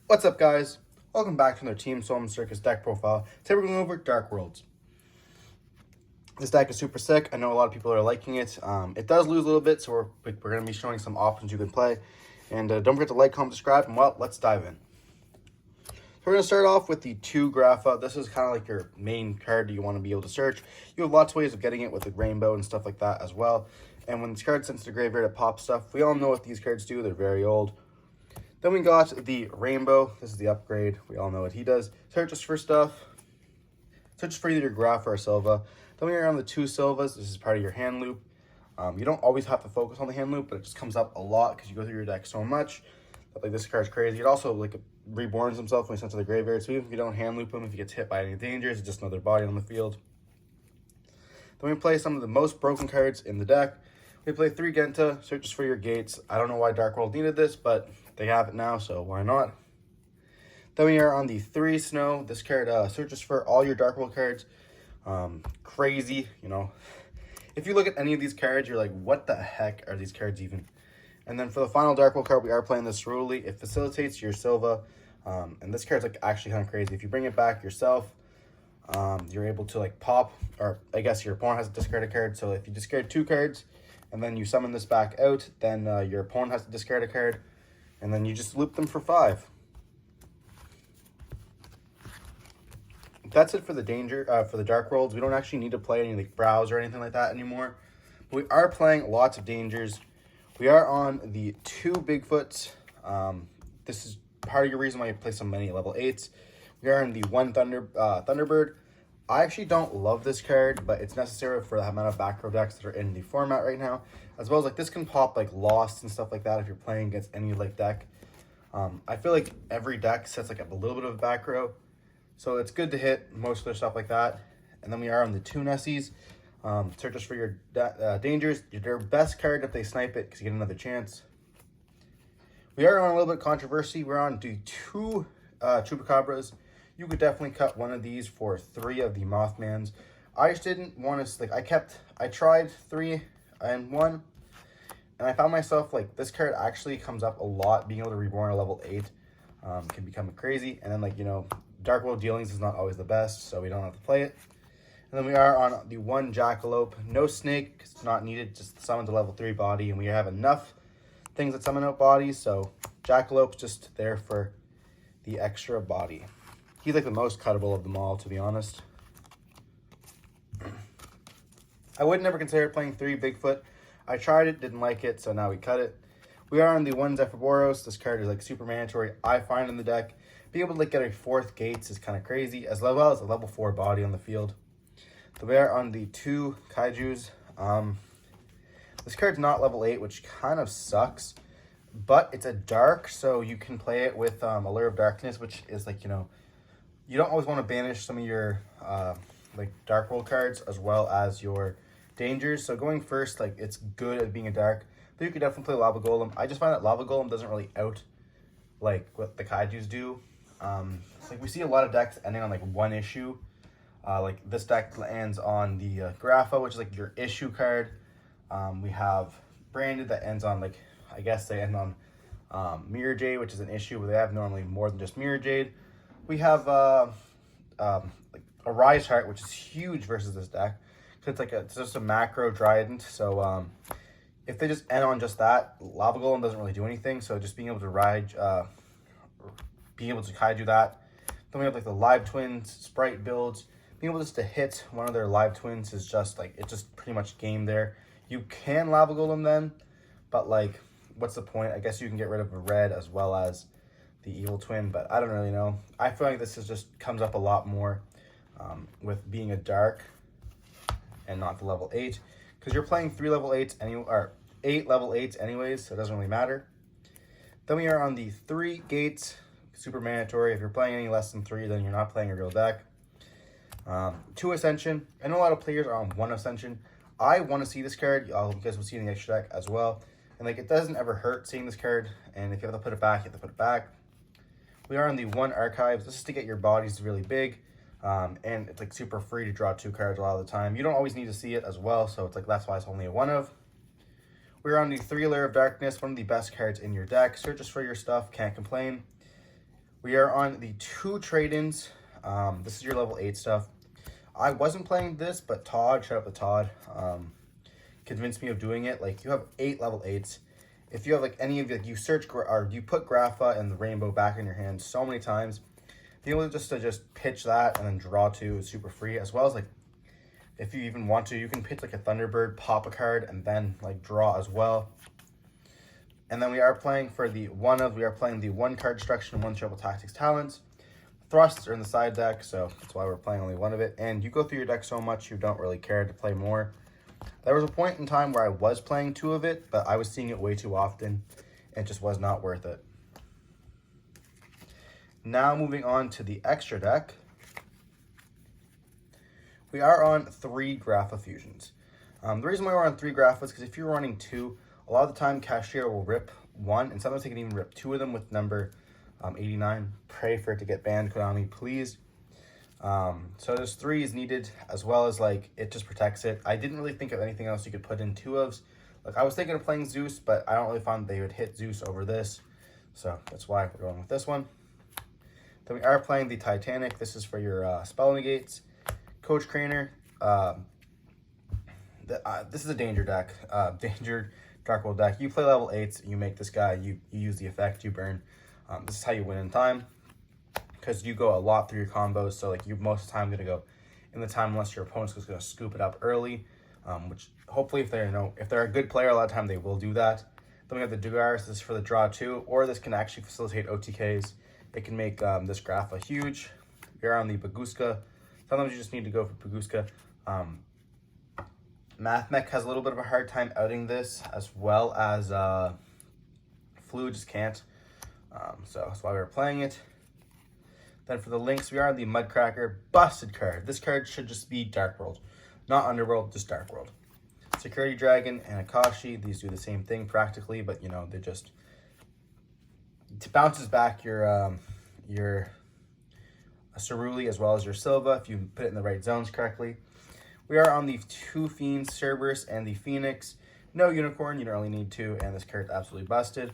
What's up, guys? Welcome back to another Team Solemn Circus deck profile. Today we're going over Dark Worlds. This deck is super sick. I know a lot of people are liking it. It does lose a little bit, so we're going to be showing some options you can play. And don't forget to like, comment, subscribe, and well, let's dive in. So we're going to start off with the 2 Grapha. This is kind of like your main card you want to be able to search. You have lots of ways of getting it with the rainbow and stuff like that as well. And when this card sends to the graveyard, it pops stuff. We all know what these cards do. They're very old. Then we got the Rainbow. This is the upgrade. We all know what he does. Searches for stuff. Searches for either your Graph or a Silva. Then we are on the 2 Silvas. This is part of your hand loop. You don't always have to focus on the hand loop, but it just comes up a lot because you go through your deck so much. But, like, this card's crazy. It also reborns himself when he's sent to the graveyard. So even if you don't hand loop him, if he gets hit by any dangers, it's just another body on the field. Then we play some of the most broken cards in the deck. We play 3 Genta. Searches for your gates. I don't know why Dark World needed this, but they have it now, so why not? Then we are on the 3 Snow. This card searches for all your Dark World cards. Crazy, you know. If you look at any of these cards, you're like, what the heck are these cards even? And then for the final Dark World card, we are playing this Ruli. It facilitates your Silva. And this card's like actually kind of crazy. If you bring it back yourself, you're able to like pop, or I guess your opponent has to discard a card. So if you discard 2 cards and then you summon this back out, then your opponent has to discard a card. And then you just loop them for 5. That's it for the Dark Worlds. We don't actually need to play any like Brows or anything like that anymore. But we are playing lots of Dangers. We are on the 2 Bigfoots. This is part of your reason why you play so many level 8s. We are on the 1 Thunderbird. I actually don't love this card, but it's necessary for the amount of back row decks that are in the format right now. As well as like this can pop like Lost and stuff like that if you're playing against any like deck. I feel like every deck sets like a little bit of a back row. So it's good to hit most of their stuff like that. And then we are on the 2 Nessies. Searches for your dangers. Your best card if they snipe it because you get another chance. We are on a little bit of controversy. We're on the 2 Chupacabras. You could definitely cut one of these for 3 of the Mothmans. I just didn't want to, like, I tried 3 and 1, and I found myself, like, this card actually comes up a lot. Being able to reborn a level 8 can become crazy. And then, like, you know, Dark World Dealings is not always the best, so we don't have to play it. And then we are on the 1 Jackalope. No Snake, because it's not needed. Just summons a level 3 body, and we have enough things that summon out bodies, so Jackalope's just there for the extra body. He's like the most cuttable of them all, to be honest. I would never consider playing 3 Bigfoot. I tried it, didn't like it, so now we cut it. We are on the 1 Zephyboros. This card is like super mandatory. I find in the deck. Being able to like, get a 4th Gates is kind of crazy, as well as a level 4 body on the field. So we are on the 2 Kaijus. This card's not level 8, which kind of sucks. But it's a dark, so you can play it with Allure of Darkness, which is like, you know, you don't always want to banish some of your like Dark World cards as well as your dangers. So going first, like, it's good at being a dark. But you could definitely play Lava Golem. I just find that Lava Golem doesn't really out like what the Kaijus do. It's like we see a lot of decks ending on like 1 issue. Like this deck ends on the Grapha, which is like your issue card. We have Branded that ends on like, I guess they end on Mirror Jade, which is an issue, but they have normally more than just Mirror Jade. We have like a Rise Heart, which is huge versus this deck. Cause it's just a macro Dryadant. So if they just end on just that, Lava Golem doesn't really do anything. So just being able to being able to Kaiju that. Then we have like the Live Twins, Sprite builds. Being able just to hit one of their Live Twins is just like, it's just pretty much game there. You can Lava Golem then, but like, what's the point? I guess you can get rid of a red as well as the Evil Twin, but I don't really know. I feel like this is just comes up a lot more with being a dark and not the level 8, because you're playing 3 level 8s or 8 level 8s anyways, so it doesn't really matter. Then we are on the 3 Gates, super mandatory. If you're playing any less than 3, then you're not playing a real deck. 2 Ascension. I know a lot of players are on 1 Ascension. I want to see this card. You guys will see it in the extra deck as well. And like, it doesn't ever hurt seeing this card. And if you have to put it back, you have to put it back. We are on the 1 Archives. This is to get your bodies really big. And it's like super free to draw 2 cards a lot of the time. You don't always need to see it as well. So it's like, that's why it's only a 1 of. We're on the 3 Layer of Darkness. One of the best cards in your deck. Searches for your stuff. Can't complain. We are on the 2 trade-ins. This is your level 8 stuff. I wasn't playing this, but Todd, shout out to Todd, convinced me of doing it. Like, you have 8 level 8s. If you have like any of like you search or you put Grapha and the rainbow back in your hand so many times, being able to just pitch that and then draw 2 is super free. As well as like if you even want to, you can pitch like a Thunderbird, pop a card, and then like draw as well. And then we are playing for the one card destruction, 1 triple tactics talents. Thrusts are in the side deck, so that's why we're playing only 1 of it. And you go through your deck so much, you don't really care to play more. There was a point in time where I was playing 2 of it, but I was seeing it way too often. It just was not worth it. Now moving on to the extra deck. We are on 3 Grapha Fusions. The reason why we're on 3 Grapha is because if you're running 2, a lot of the time Cashier will rip 1, and sometimes they can even rip 2 of them with number 89. Pray for it to get banned, Konami, please. So there's 3 is needed, as well as like it just protects it. I didn't really think of anything else you could put in 2 ofs. Like I was thinking of playing Zeus, but I don't really find they would hit Zeus over this. So that's why we're going with this one. Then we are playing the Titanic. This is for your spell negates. Coach Craner. This is a danger deck. Danger darkworld deck. You play level 8s, you make this guy, you use the effect, you burn. This is how you win in time, because you go a lot through your combos. So like you most of the time gonna go in the time unless your opponent's just gonna scoop it up early, which hopefully if they're a good player, a lot of time they will do that. Then we have the Dugars. This is for the draw 2, or this can actually facilitate OTKs. It can make this Grapha huge. We're on the Baguska. Sometimes you just need to go for Baguska. MathMech has a little bit of a hard time outing this, as well as Flu just can't. So that's why we're playing it. Then for the links, we are on the Mudcracker busted card. This card should just be Darkworld, not Underworld, just Darkworld. Security Dragon and Akashi, these do the same thing practically, but you know, they just it bounces back your Ceruli as well as your Silva if you put it in the right zones correctly. We are on the 2 Fiends, Cerberus and the Phoenix. No Unicorn, you don't really need to, and this card's absolutely busted.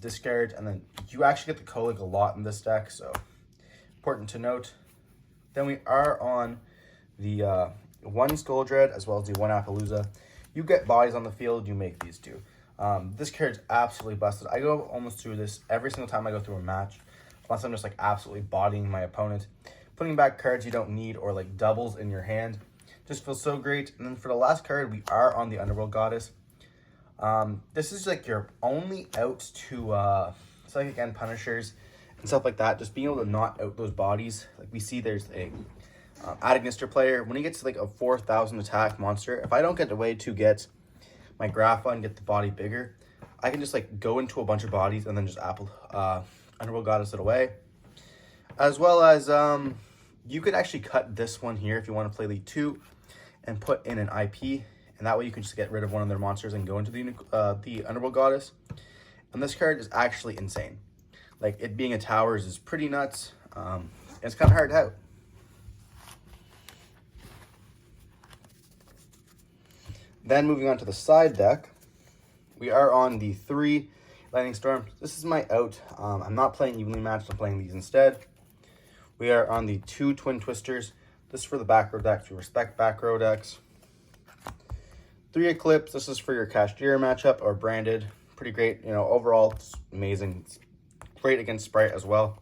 Discard, and then you actually get the Kolik a lot in this deck, so important to note. Then we are on the 1 Scoldred as well as the 1 Appaloosa. You get bodies on the field, you make these 2. This card's absolutely busted. I go almost through this every single time I go through a match, unless I'm just like absolutely bodying my opponent. Putting back cards you don't need or like doubles in your hand just feels so great. And then for the last card, we are on the Underworld Goddess. This is like your only out to Psychic and Punishers and stuff like that. Just being able to not out those bodies. Like we see there's a Adagnister player. When he gets to like a 4,000 attack monster, if I don't get the way to get my Grapha and get the body bigger, I can just like go into a bunch of bodies and then just Underworld Goddess it away. As well as you could actually cut this one here if you want to play League 2 and put in an IP, and that way you can just get rid of one of their monsters and go into the Underworld Goddess. And this card is actually insane. Like, it being a towers is pretty nuts. And it's kind of hard out. Then moving on to the side deck, we are on the 3 Lightning Storm. This is my out. I'm not playing evenly matched, I'm playing these instead. We are on the 2 Twin Twisters. This is for the back row decks. We respect back row decks. 3 Eclipse. This is for your Cashier matchup or branded. Pretty great. You know, overall, it's amazing. It's great against Sprite as well.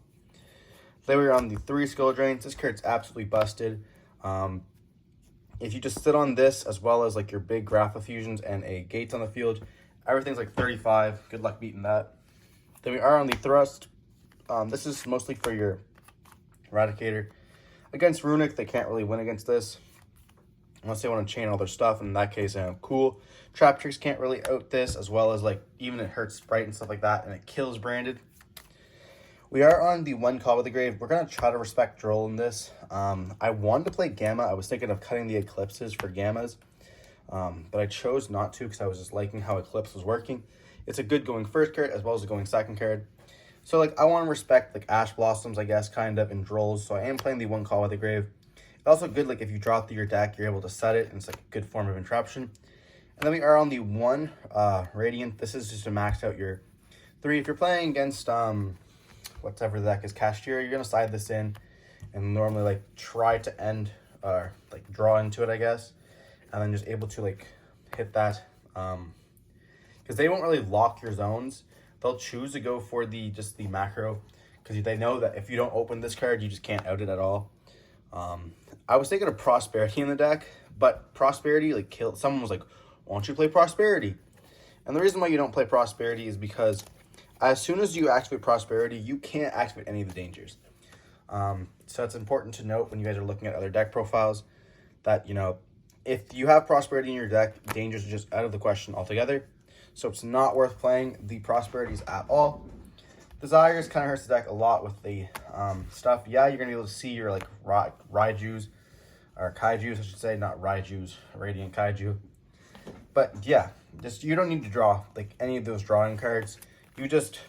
Then we're on the 3 Skull Drains. This card's absolutely busted. If you just sit on this as well as like your big Grapha Fusions and a Gates on the field, everything's like 35. Good luck beating that. Then we are on the Thrust. This is mostly for your Eradicator. Against Runic, they can't really win against this unless they want to chain all their stuff. In that case, cool. Trap Tricks can't really out this, as well as like even it hurts Sprite and stuff like that, and it kills branded. We are on the 1 Call with the Grave. We're going to try to respect Droll in this. I wanted to play Gamma. I was thinking of cutting the Eclipses for Gammas, but I chose not to because I was just liking how Eclipse was working. It's a good going first card as well as a going second card. So, like, I want to respect, like, Ash Blossoms, I guess, kind of, and Drolls. So I am playing the 1 Call with the Grave. It's also good, like, if you draw through your deck, you're able to set it, and it's, like, a good form of interruption. And then we are on the 1 Radiant. This is just to max out your 3. If you're playing against whatever the deck is cast here, you're gonna slide this in and normally like try to end or like draw into it, I guess, and then just able to like hit that, because they won't really lock your zones. They'll choose to go for the macro, because they know that if you don't open this card, you just can't out it at all. I was thinking of Prosperity in the deck, but Prosperity like killed. Someone was like, "Why don't you play Prosperity?" And the reason why you don't play Prosperity is because as soon as you activate Prosperity, you can't activate any of the dangers. So it's important to note when you guys are looking at other deck profiles that, you know, if you have Prosperity in your deck, dangers are just out of the question altogether. So it's not worth playing the Prosperities at all. Desires kind of hurts the deck a lot with the stuff. Yeah, you're going to be able to see your like Raijus, or Kaijus, I should say, not Raijus, Radiant Kaiju. But yeah, just you don't need to draw like any of those drawing cards. You just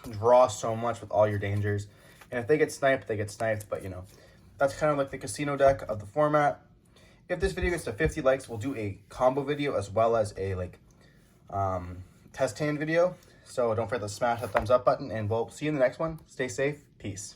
draw so much with all your dangers. And if they get sniped, they get sniped. But, you know, that's kind of like the casino deck of the format. If this video gets to 50 likes, we'll do a combo video as well as a, like, test hand video. So don't forget to smash that thumbs up button, and we'll see you in the next one. Stay safe. Peace.